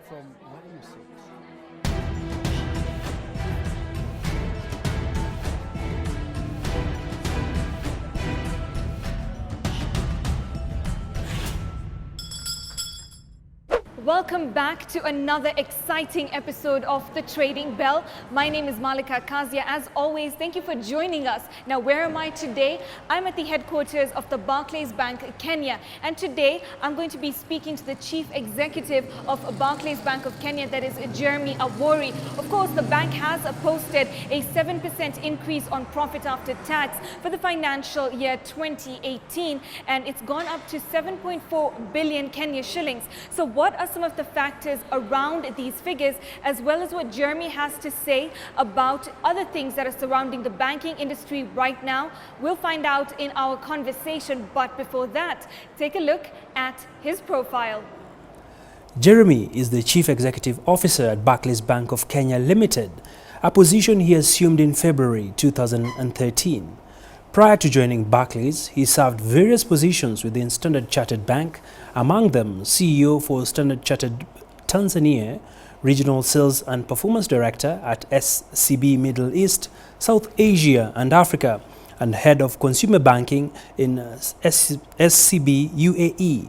from where you sit. Welcome back to another exciting episode of The Trading Bell. My name is Maalika, Kazia. As always, thank you for joining us. Now, where am I today? I'm at the headquarters of the Barclays Bank, Kenya. And today, I'm going to be speaking to the Chief Executive of Barclays Bank of Kenya, that is Jeremy Awori. Of course, the bank has posted a 7% increase on profit after tax for the financial year 2018, and it's gone up to 7.4 billion Kenya shillings. So what are some of the factors around these figures, as well as what Jeremy has to say about other things that are surrounding the banking industry right now? We'll find out in our conversation, but before that, take a look at his profile. Jeremy is the Chief Executive Officer at Barclays Bank of Kenya Limited, a position he assumed in February 2013. Prior to joining Barclays, he served various positions within Standard Chartered Bank, among them CEO for Standard Chartered Tanzania, Regional Sales and Performance Director at SCB Middle East, South Asia and Africa, and Head of Consumer Banking in SCB UAE.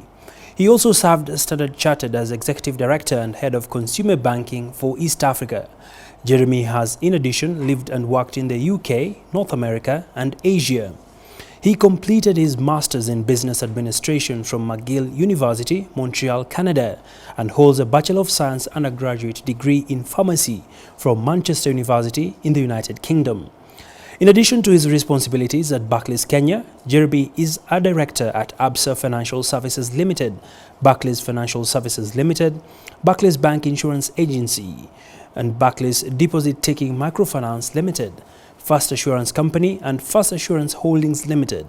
He also served Standard Chartered as Executive Director and Head of Consumer Banking for East Africa. Jeremy has, in addition, lived and worked in the UK, North America, and Asia. He completed his Master's in Business Administration from McGill University, Montreal, Canada, and holds a Bachelor of Science undergraduate degree in Pharmacy from Manchester University in the United Kingdom. In addition to his responsibilities at Barclays Kenya, Jeremy is a director at Absa Financial Services Limited, Barclays Financial Services Limited, Barclays Bank Insurance Agency, and Barclays Deposit Taking Microfinance Limited, First Assurance Company, and First Assurance Holdings Limited.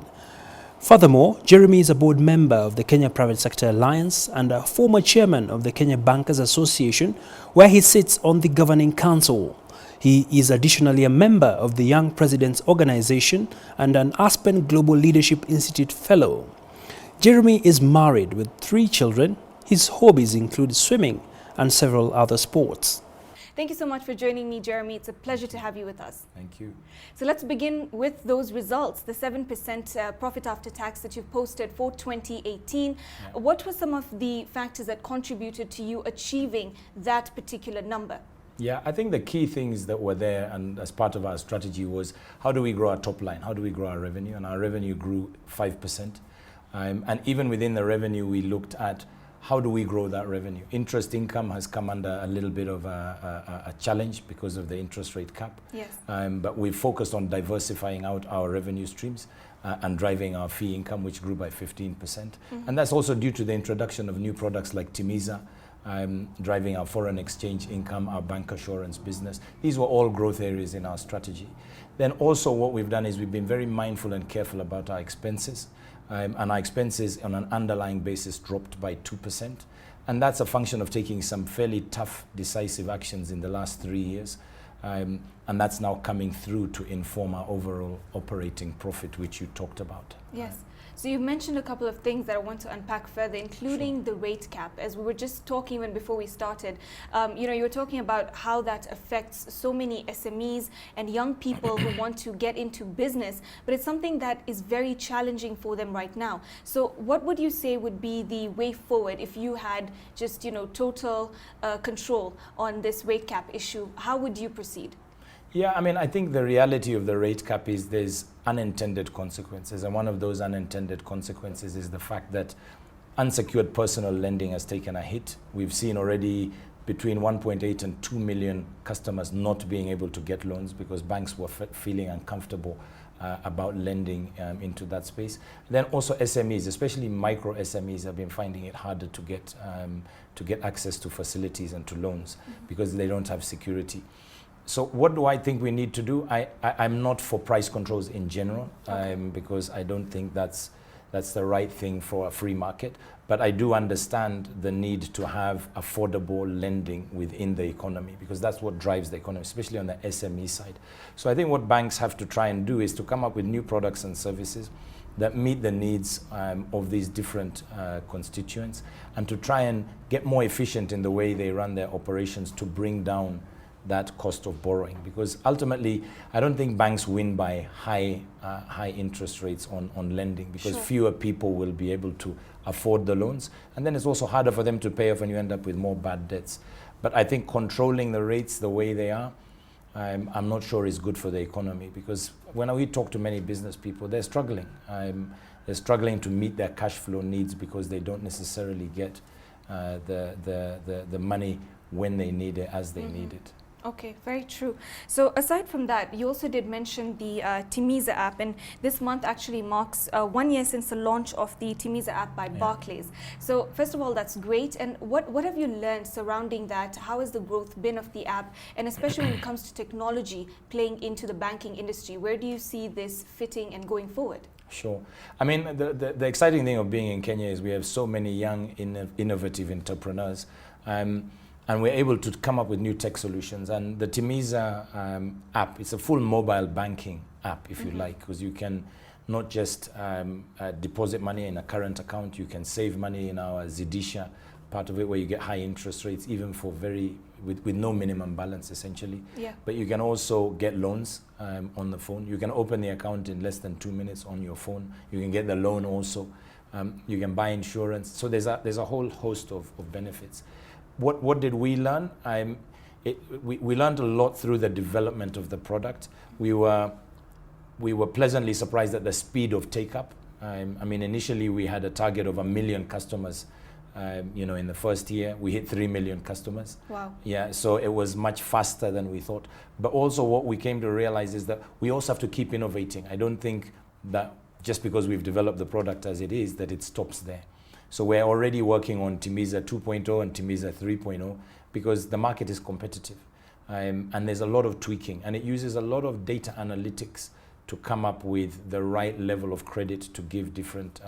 Furthermore, Jeremy is a board member of the Kenya Private Sector Alliance and a former chairman of the Kenya Bankers Association, where he sits on the governing council. He is additionally a member of the Young Presidents Organization and an Aspen Global Leadership Institute Fellow. Jeremy is married with 3 children. His hobbies include swimming and several other sports. Thank you so much for joining me, Jeremy. It's a pleasure to have you with us. Thank you. So let's begin with those results, the 7% profit after tax that you've posted for 2018. Yeah. What were some of the factors that contributed to you achieving that particular number? Yeah, I think the key things that were there and as part of our strategy was how do we grow our top line? How do we grow our revenue? And our revenue grew 5%. And even within the revenue, we looked at how do we grow that revenue? Interest income has come under a little bit of a challenge because of the interest rate cap. Yes. But we've focused on diversifying out our revenue streams and driving our fee income, which grew by 15%. Mm-hmm. And that's also due to the introduction of new products like Timiza, driving our foreign exchange income, our bank assurance business. These were all growth areas in our strategy. Then also what we've done is we've been very mindful and careful about our expenses. And our expenses on an underlying basis dropped by 2%. And that's a function of taking some fairly tough, decisive actions in the last 3 years. And that's now coming through to inform our overall operating profit, which you talked about. Yes. So you mentioned a couple of things that I want to unpack further, including the rate cap. As we were just talking even before we started, you were talking about how that affects so many SMEs and young people who want to get into business, but it's something that is very challenging for them right now. So what would you say would be the way forward if you had just, total control on this rate cap issue? How would you proceed? Yeah, I mean, I think the reality of the rate cap is there's unintended consequences. And one of those unintended consequences is the fact that unsecured personal lending has taken a hit. We've seen already between 1.8 and 2 million customers not being able to get loans because banks were feeling uncomfortable about lending into that space. Then also SMEs, especially micro SMEs, have been finding it harder to get access to facilities and to loans because they don't have security. So what do I think we need to do? I'm not for price controls in general, because I don't think that's the right thing for a free market. But I do understand the need to have affordable lending within the economy because that's what drives the economy, especially on the SME side. So I think what banks have to try and do is to come up with new products and services that meet the needs of these different constituents, and to try and get more efficient in the way they run their operations to bring down that cost of borrowing. Because ultimately, I don't think banks win by high interest rates on lending, because Sure. fewer people will be able to afford the loans, and then it's also harder for them to pay off, and you end up with more bad debts. But I think controlling the rates the way they are, I'm not sure is good for the economy, because when we talk to many business people, they're struggling. They're struggling to meet their cash flow needs because they don't necessarily get the money when they need it, as they need it. Okay, very true. So aside from that, you also did mention the Timiza app, and this month actually marks 1 year since the launch of the Timiza app by Barclays. So first of all, that's great. And what have you learned surrounding that? How has the growth been of the app? And especially when it comes to technology playing into the banking industry, where do you see this fitting and going forward? Sure. I mean, the exciting thing of being in Kenya is we have so many young, innovative entrepreneurs. And we're able to come up with new tech solutions. And the Timiza app, it's a full mobile banking app, if you like, because you can not just deposit money in a current account, you can save money in our Zidisha part of it, where you get high interest rates, even for with no minimum balance, essentially. Yeah. But you can also get loans on the phone. You can open the account in less than 2 minutes on your phone. You can get the loan also. You can buy insurance. So there's a whole host of benefits. What did we learn? We learned a lot through the development of the product. We were pleasantly surprised at the speed of take-up. I mean, initially we had a target of 1 million customers. In the first year, we hit 3 million customers. Wow. Yeah, so it was much faster than we thought. But also what we came to realize is that we also have to keep innovating. I don't think that just because we've developed the product as it is, that it stops there. So we're already working on Timiza 2.0 and Timiza 3.0 because the market is competitive. And there's a lot of tweaking, and it uses a lot of data analytics to come up with the right level of credit to give different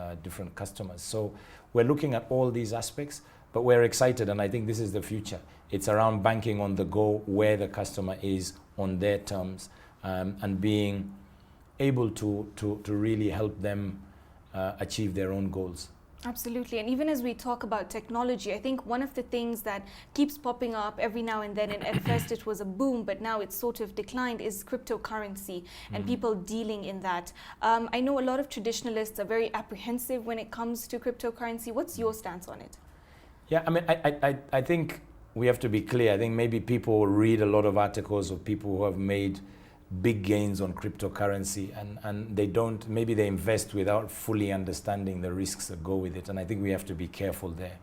customers. So we're looking at all these aspects, but we're excited, and I think this is the future. It's around banking on the go, where the customer is on their terms, and being able to really help them achieve their own goals. Absolutely. And even as we talk about technology, I think one of the things that keeps popping up every now and then, and at first it was a boom, but now it's sort of declined, is cryptocurrency and people dealing in that. I know a lot of traditionalists are very apprehensive when it comes to cryptocurrency. What's your stance on it? Yeah, I mean, I think we have to be clear. I think maybe people read a lot of articles of people who have made big gains on cryptocurrency, and maybe they invest without fully understanding the risks that go with it. And I think we have to be careful there.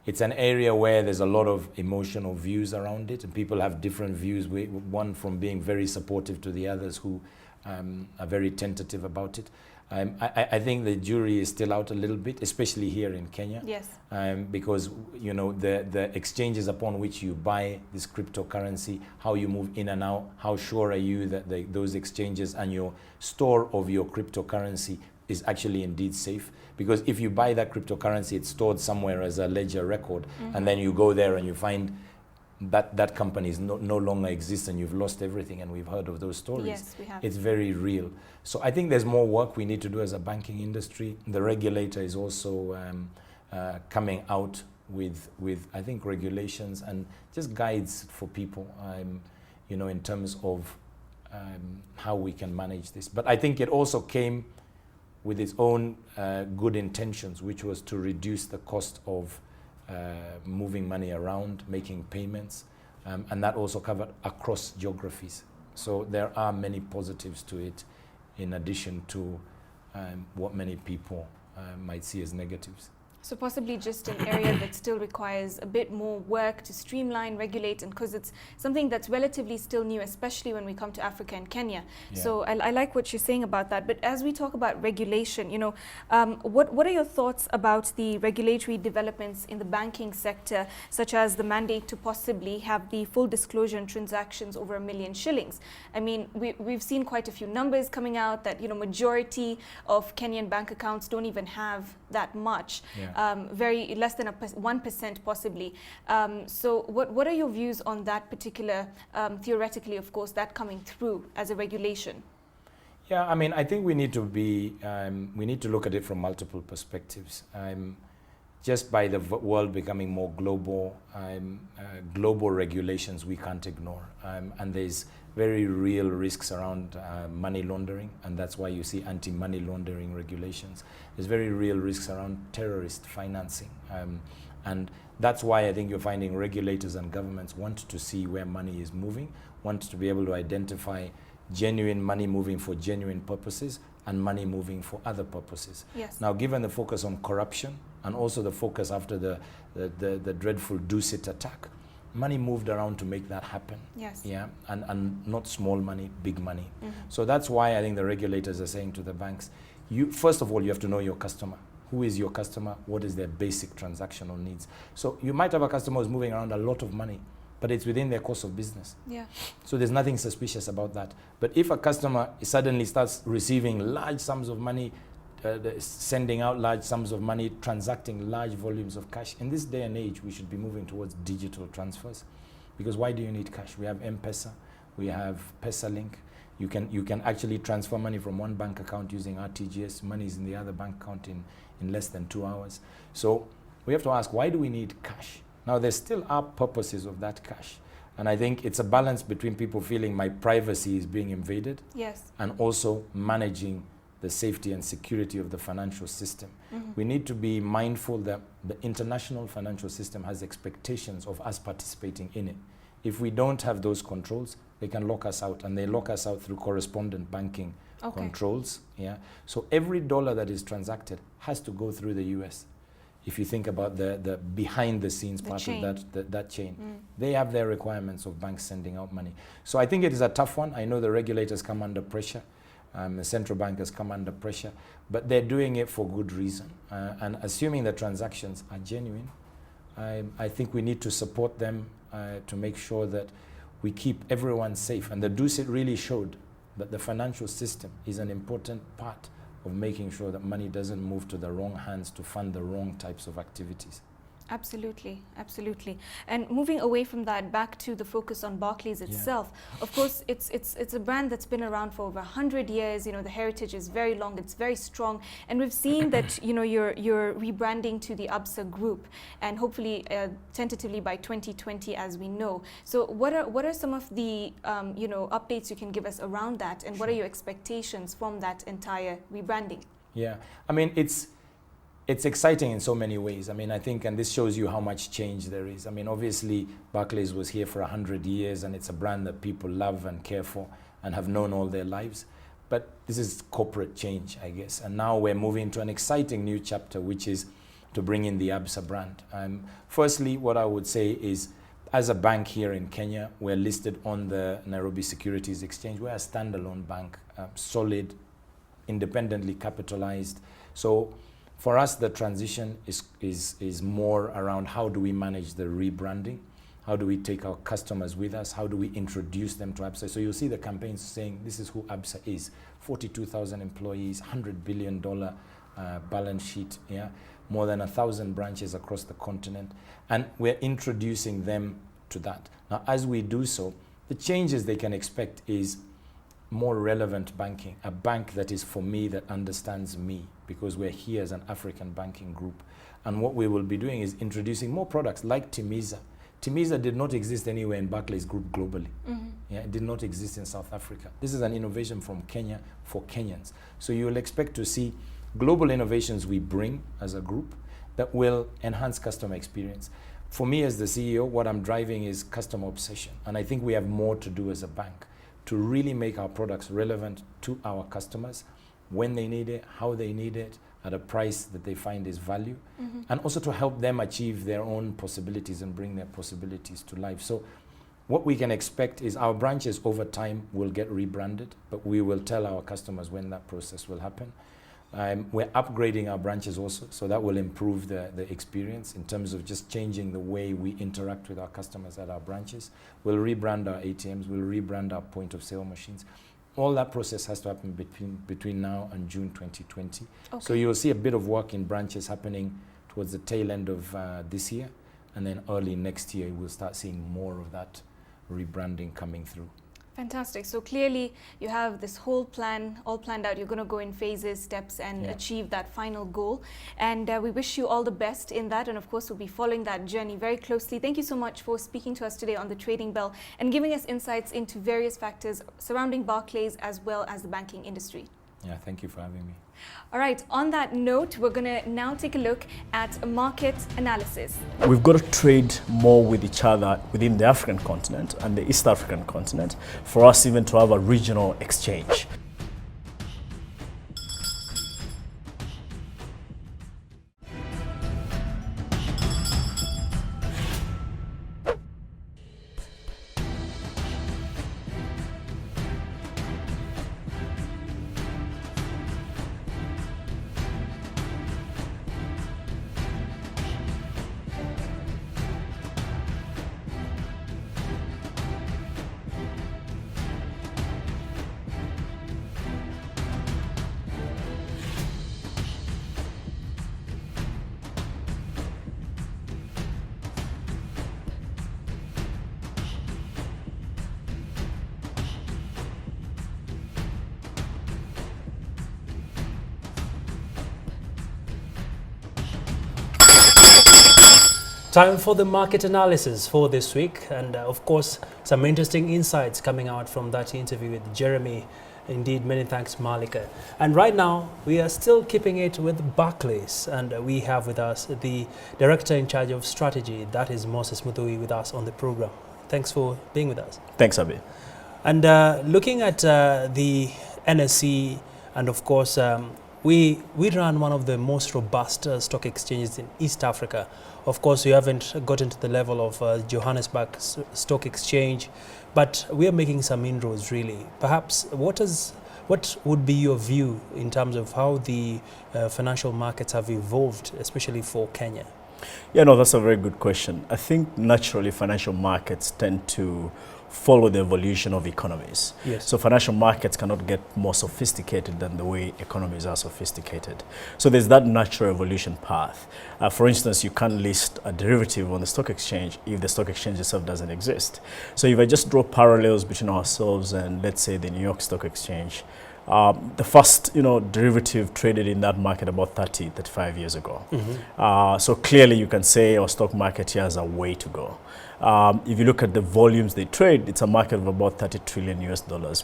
It's an area where there's a lot of emotional views around it, and people have different views, one from being very supportive to the others who are very tentative about it. I think the jury is still out a little bit, especially here in Kenya. Yes. Because the exchanges upon which you buy this cryptocurrency, how you move in and out, how sure are you that those exchanges and your store of your cryptocurrency is actually indeed safe? Because if you buy that cryptocurrency, it's stored somewhere as a ledger record, and then you go there and you find that company is no longer exists and you've lost everything, and we've heard of those stories. Yes, we have. It's very real. So I think there's more work we need to do as a banking industry. The regulator is also coming out with I think regulations and just guides for people, in terms of how we can manage this. But I think it also came with its own good intentions, which was to reduce the cost of moving money around, making payments, and that also covered across geographies. So there are many positives to it, in addition to what many people might see as negatives. So possibly just an area that still requires a bit more work to streamline, regulate, and because it's something that's relatively still new, especially when we come to Africa and Kenya. Yeah. So I like what you're saying about that. But as we talk about regulation, what are your thoughts about the regulatory developments in the banking sector, such as the mandate to possibly have the full disclosure on transactions over 1 million shillings? I mean, we've seen quite a few numbers coming out that, majority of Kenyan bank accounts don't even have that much. Yeah. Very less than 1% possibly. So what are your views on that particular, theoretically, of course, that coming through as a regulation? Yeah, I mean, I think we need to be, we need to look at it from multiple perspectives. Just by the world becoming more global, global regulations we can't ignore. And there's very real risks around money laundering, and that's why you see anti-money laundering regulations. There's very real risks around terrorist financing. And that's why I think you're finding regulators and governments want to see where money is moving, want to be able to identify genuine money moving for genuine purposes and money moving for other purposes. Yes. Now, given the focus on corruption and also the focus after the dreadful Dusit attack, money moved around to make that happen. Yes. Yeah, and not small money, big money. So that's why I think the regulators are saying to the banks, first of all, you have to know your customer. Who is your customer? What is their basic transactional needs? So you might have a customer who's moving around a lot of money, but it's within their course of business. Yeah. So there's nothing suspicious about that. But if a customer suddenly starts receiving large sums of money, sending out large sums of money, transacting large volumes of cash, in this day and age, we should be moving towards digital transfers. Because why do you need cash? We have M-Pesa, we have PesaLink. You can actually transfer money from one bank account using RTGS. Money is in the other bank account in less than 2 hours. So we have to ask, why do we need cash? Now, there still are purposes of that cash. And I think it's a balance between people feeling my privacy is being invaded. Yes. And also managing the safety and security of the financial system. We need to be mindful that the international financial system has expectations of us participating in it. If we don't have those controls, they can lock us out, and they lock us out through correspondent banking controls. Yeah. So every dollar that is transacted has to go through the US. If you think about the behind the scenes part of that chain, they have their requirements of banks sending out money. So I think it is a tough one. I know the regulators come under pressure. The central bank has come under pressure, but they're doing it for good reason. And assuming the transactions are genuine, I think we need to support them to make sure that we keep everyone safe. And the Dusit really showed that the financial system is an important part of making sure that money doesn't move to the wrong hands to fund the wrong types of activities. Absolutely, absolutely. And moving away from that, back to the focus on Barclays itself. Of course, it's a brand that's been around for over 100 years. You know, the heritage is very long, it's very strong, and we've seen that you're rebranding to the ABSA group, and hopefully tentatively by 2020, as we know. So what are some of the updates you can give us around that, and what are your expectations from that entire rebranding? Yeah, I mean, it's exciting in so many ways. I mean, I think, and this shows you how much change there is. I mean, obviously, Barclays was here for 100 years, and it's a brand that people love and care for and have known all their lives. But this is corporate change, I guess. And now we're moving to an exciting new chapter, which is to bring in the ABSA brand. Firstly, what I would say is, as a bank here in Kenya, we're listed on the Nairobi Securities Exchange. We're a standalone bank, solid, independently capitalized. So for us, the transition is more around how do we manage the rebranding? How do we take our customers with us? How do we introduce them to ABSA? So you'll see the campaigns saying this is who ABSA is. 42,000 employees, $100 billion balance sheet, yeah? More than 1,000 branches across the continent. And we're introducing them to that. Now, as we do so, the changes they can expect is more relevant banking, a bank that is for me, that understands me, because we're here as an African banking group. And what we will be doing is introducing more products like Timiza. Timiza did not exist anywhere in Barclays Group globally. Yeah, it did not exist in South Africa. This is an innovation from Kenya for Kenyans. So you will expect to see global innovations we bring as a group that will enhance customer experience. For me as the CEO, what I'm driving is customer obsession. And I think we have more to do as a bank to really make our products relevant to our customers when they need it, how they need it, at a price that they find is value, and also to help them achieve their own possibilities and bring their possibilities to life. So what we can expect is our branches over time will get rebranded, but we will tell our customers when that process will happen. We're upgrading our branches also, so that will improve the experience in terms of just changing the way we interact with our customers at our branches. We'll rebrand our ATMs, we'll rebrand our point of sale machines. All that process has to happen between now and June 2020. Okay. So you'll see a bit of work in branches happening towards the tail end of this year, and then early next year we'll start seeing more of that rebranding coming through. Fantastic. So clearly you have this whole plan all planned out. You're going to go in phases, steps, and achieve that final goal. And we wish you all the best in that. And of course, we'll be following that journey very closely. Thank you so much for speaking to us today on the Trading Bell and giving us insights into various factors surrounding Barclays as well as the banking industry. Yeah, thank you for having me. All right, on that note, we're going to now take a look at market analysis. We've got to trade more with each other within the African continent and the East African continent for us even to have a regional exchange. Time for the market analysis for this week, and of course some interesting insights coming out from that interview with Jeremy. Indeed, many thanks, Maalika. And right now we are still keeping it with Barclays, and we have with us the director in charge of strategy, that is Muthui, with us on the program. Thanks for being with us. Thanks, Abi. And looking at the NSE, and of course we run one of the most robust stock exchanges in East Africa. Of course, we haven't gotten to the level of Johannesburg Stock Exchange, but we are making some inroads, really. Perhaps what would be your view in terms of how the financial markets have evolved, especially for Kenya? Yeah, no, that's a very good question. I think naturally financial markets tend to follow the evolution of economies. Yes. So financial markets cannot get more sophisticated than the way economies are sophisticated. So there's that natural evolution path. For instance, you can't list a derivative on the stock exchange if the stock exchange itself doesn't exist. So if I just draw parallels between ourselves and, let's say, the New York Stock Exchange, the first derivative traded in that market about 35 years ago. Mm-hmm. So clearly you can say our stock market here has a way to go. If you look at the volumes they trade, it's a market of about $30 trillion,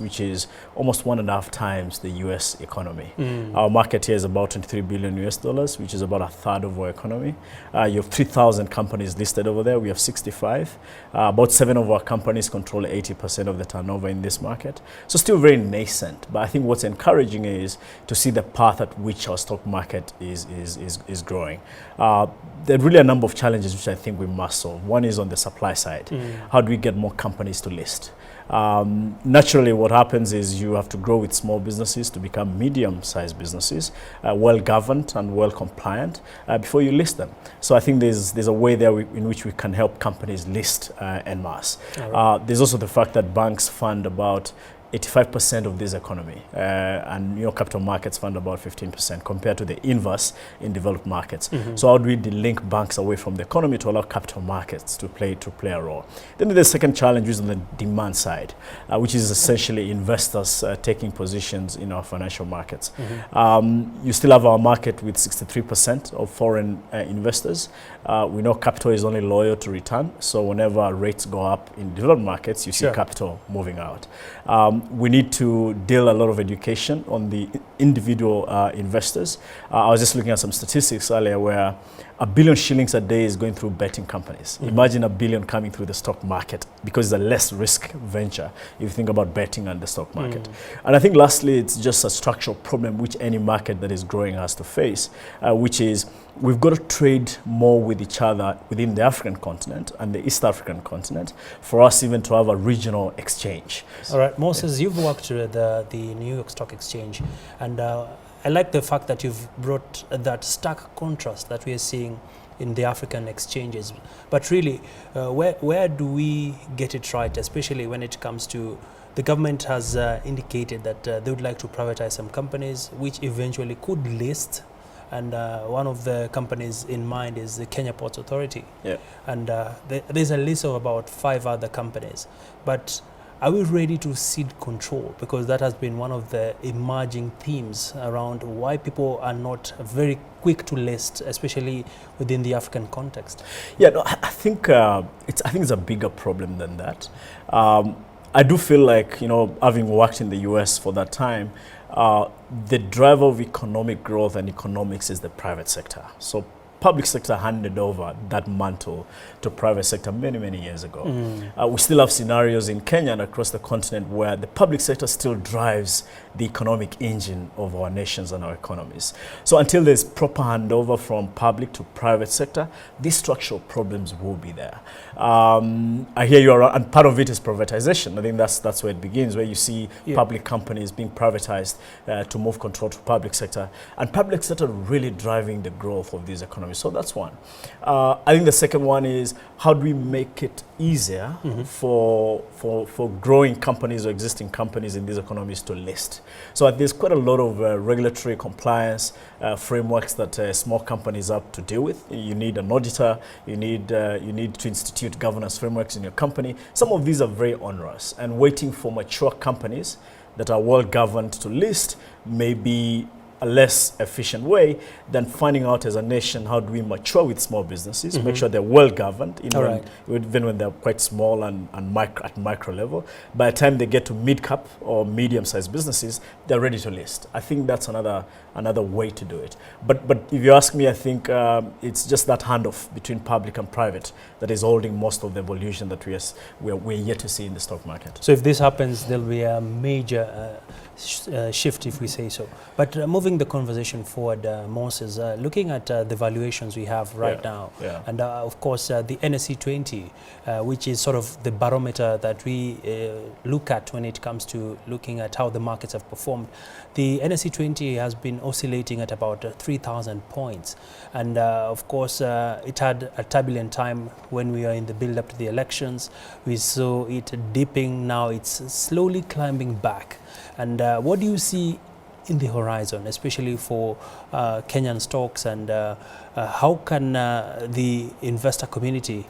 which is almost 1.5 times the US economy. Our market here is about $23 billion, which is about a third of our economy. You have 3,000 companies listed over there. We have 65. About 7 of our companies control 80% of the turnover in this market. So still very nascent. But I think what's encouraging is to see the path at which our stock market is growing. There are really a number of challenges which I think we must solve. One is on the supply side. How do we get more companies to list? Naturally, what happens is you have to grow with small businesses to become medium-sized businesses, well-governed and well-compliant before you list them. So I think there's a way there in which we can help companies list en masse. Right. There's also the fact that banks fund about 85% of this economy, and capital markets fund about 15% compared to the inverse in developed markets. So how do we delink banks away from the economy to allow capital markets to play a role? Then the second challenge is on the demand side, which is essentially investors taking positions in our financial markets. You still have our market with 63% of foreign investors. We know capital is only loyal to return, so whenever rates go up in developed markets, you see capital moving out. We need to deal a lot of education on the individual investors. I was just looking at some statistics earlier where 1 billion shillings a day is going through betting companies. Imagine 1 billion coming through the stock market, because it's a less risk venture if you think about betting and the stock market. And I think lastly, it's just a structural problem which any market that is growing has to face, which is we've got to trade more with each other within the African continent and the East African continent for us even to have a regional exchange. All right, Moses, you've worked with the New York Stock Exchange, and I like the fact that you've brought that stark contrast that we are seeing in the African exchanges. But really, where do we get it right, especially when it comes to the government has indicated that they would like to privatize some companies which eventually could list, and one of the companies in mind is the Kenya Ports Authority. Yeah. And there's a list of about 5 other companies. But are we ready to cede control? Because that has been one of the emerging themes around why people are not very quick to list, especially within the African context. Yeah, no, I think it's a bigger problem than that. I do feel like, having worked in the US for that time, the driver of economic growth and economics is the private sector. So public sector handed over that mantle to private sector many, many years ago. We still have scenarios in Kenya and across the continent where the public sector still drives the economic engine of our nations and our economies. So until there's proper handover from public to private sector, these structural problems will be there. I hear you are, and part of it is privatization. I think that's where it begins, where you see public companies being privatized to move control to public sector, and public sector really driving the growth of these economies. So that's one. I think the second one is, how do we make it easier for growing companies or existing companies in these economies to list? So there's quite a lot of regulatory compliance frameworks that small companies have to deal with. You need an auditor, you need to institute governance frameworks in your company. Some of these are very onerous, and waiting for mature companies that are well governed to list may be a less efficient way than finding out as a nation how do we mature with small businesses, make sure they're well governed, even when they're quite small and at micro level. By the time they get to mid-cap or medium-sized businesses, they're ready to list. I think that's another way to do it. But if you ask me, I think it's just that handoff between public and private that is holding most of the evolution that we're yet to see in the stock market. So if this happens, there'll be a major shift, if we say so. But moving the conversation forward, Moses, looking at the valuations we have right now, and of course the NSE 20, which is sort of the barometer that we look at when it comes to looking at how the markets have performed. The NSE 20 has been oscillating at about 3,000 points. And of course, it had a turbulent time when we are in the build-up to the elections. We saw it dipping. Now it's slowly climbing back. And what do you see in the horizon, especially for Kenyan stocks, and how can the investor community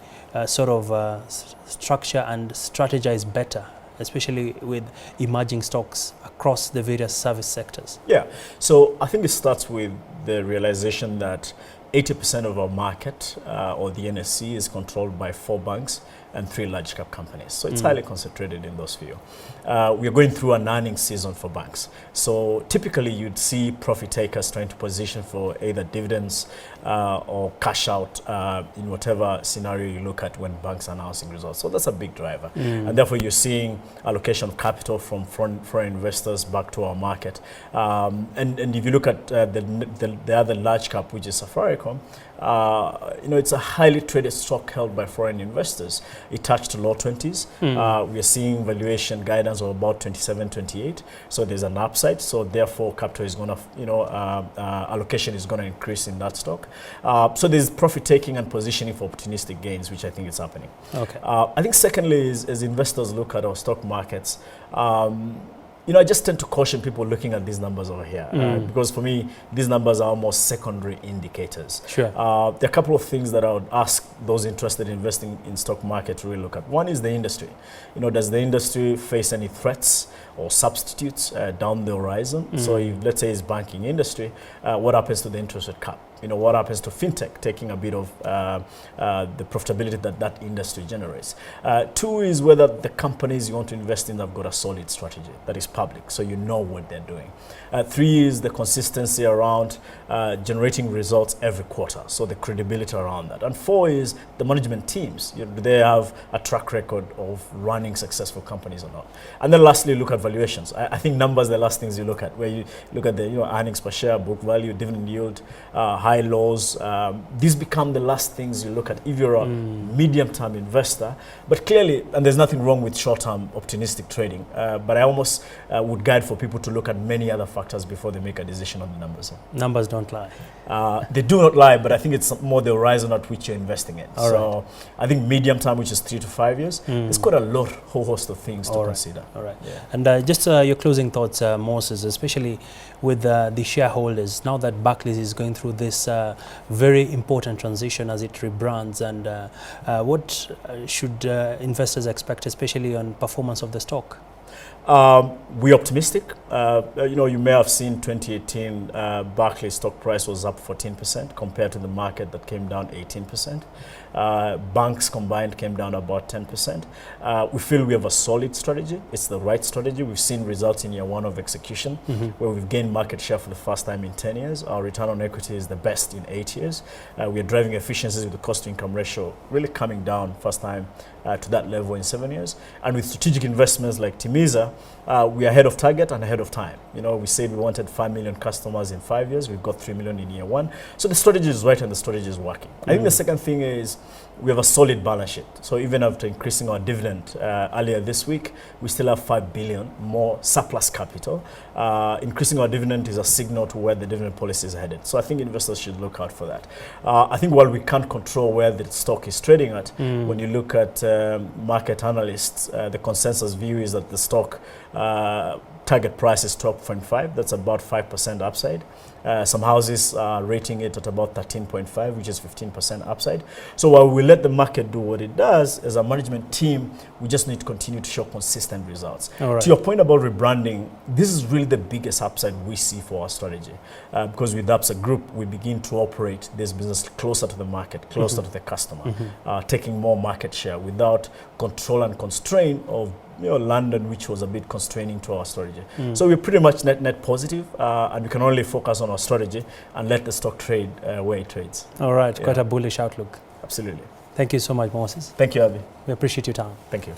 sort of structure and strategize better, especially with emerging stocks across the various service sectors? Yeah, so I think it starts with the realization that 80% of our market, or the NSE, is controlled by 4 banks and 3 large cap companies. So it's highly concentrated in those few. We are going through an earnings season for banks. So typically you'd see profit takers trying to position for either dividends or cash out in whatever scenario you look at when banks are announcing results. So that's a big driver. And therefore you're seeing allocation of capital from foreign investors back to our market. And if you look at the other large cap, which is Safaricom, it's a highly traded stock held by foreign investors. It touched low 20s. We are seeing valuation guidance of about 27, 28. So there's an upside. So therefore, capital is going to, allocation is going to increase in that stock. So there's profit taking and positioning for opportunistic gains, which I think is happening. Okay. I think secondly is, as investors look at our stock markets, I just tend to caution people looking at these numbers over here, because for me, these numbers are almost secondary indicators. Sure. There are a couple of things that I would ask those interested in investing in stock market to really look at. One is the industry. Does the industry face any threats or substitutes down the horizon? So if, let's say, it's banking industry, what happens to the interest rate cap? What happens to fintech taking a bit of the profitability that industry generates. 2 is whether the companies you want to invest in have got a solid strategy that is public, so you know what they're doing. 3 is the consistency around generating results every quarter, so the credibility around that. And 4 is the management teams. Do they have a track record of running successful companies or not? And then lastly, look at valuations. I think numbers are the last things you look at, where you look at the earnings per share, book value, dividend yield, high lows. These become the last things you look at if you're a medium-term investor. But clearly, and there's nothing wrong with short-term opportunistic trading, but I almost would guide for people to look at many other factors before they make a decision on the numbers. Numbers don't lie. They do not lie, but I think it's more the horizon at which you're investing in. So I think medium-term, which is 3 to 5 years, there's quite a whole host of things to consider. All right. Yeah. And just your closing thoughts, Moses, especially with the shareholders, now that Barclays is going through this this very important transition as it rebrands, and what should investors expect, especially on performance of the stock? We're optimistic. You may have seen 2018, Barclays stock price was up 14% compared to the market that came down 18%. Banks combined came down about 10%. We feel we have a solid strategy. It's the right strategy. We've seen results in year one of execution, where we've gained market share for the first time in 10 years. Our return on equity is the best in 8 years. We are driving efficiencies with the cost-to-income ratio really coming down first time to that level in 7 years. And with strategic investments like Timiza, we are ahead of target and ahead of time. We said we wanted 5 million customers in 5 years. We've got 3 million in year one. So the strategy is right and the strategy is working. I think the second thing is we have a solid balance sheet. So even after increasing our dividend earlier this week, we still have 5 billion more surplus capital. Increasing our dividend is a signal to where the dividend policy is headed. So I think investors should look out for that. I think while we can't control where the stock is trading at, when you look at market analysts, the consensus view is that the stock target price is 12.5. That's about 5% upside. Some houses are rating it at about 13.5, which is 15% upside. So while we let the market do what it does, as a management team, we just need to continue to show consistent results. To your point about rebranding, this is really the biggest upside we see for our strategy. Because with Absa Group, we begin to operate this business closer to the market, closer to the customer, taking more market share without control and constraint of London, which was a bit constraining to our strategy. So we're pretty much net positive, and we can only focus on our strategy and let the stock trade where it trades. All right, quite a bullish outlook. Absolutely. Thank you so much, Moses. Thank you, Abby. We appreciate your time. Thank you.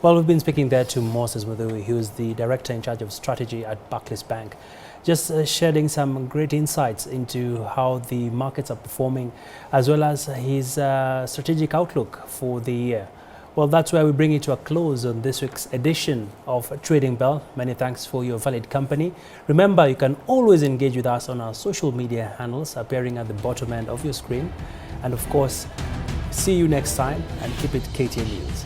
Well, we've been speaking there to Moses Muthui. He was the director in charge of strategy at Barclays Bank, just shedding some great insights into how the markets are performing, as well as his strategic outlook for the year. Well, that's where we bring it to a close on this week's edition of Trading Bell. Many thanks for your valid company. Remember, you can always engage with us on our social media handles appearing at the bottom end of your screen. And of course, see you next time and keep it KTN News.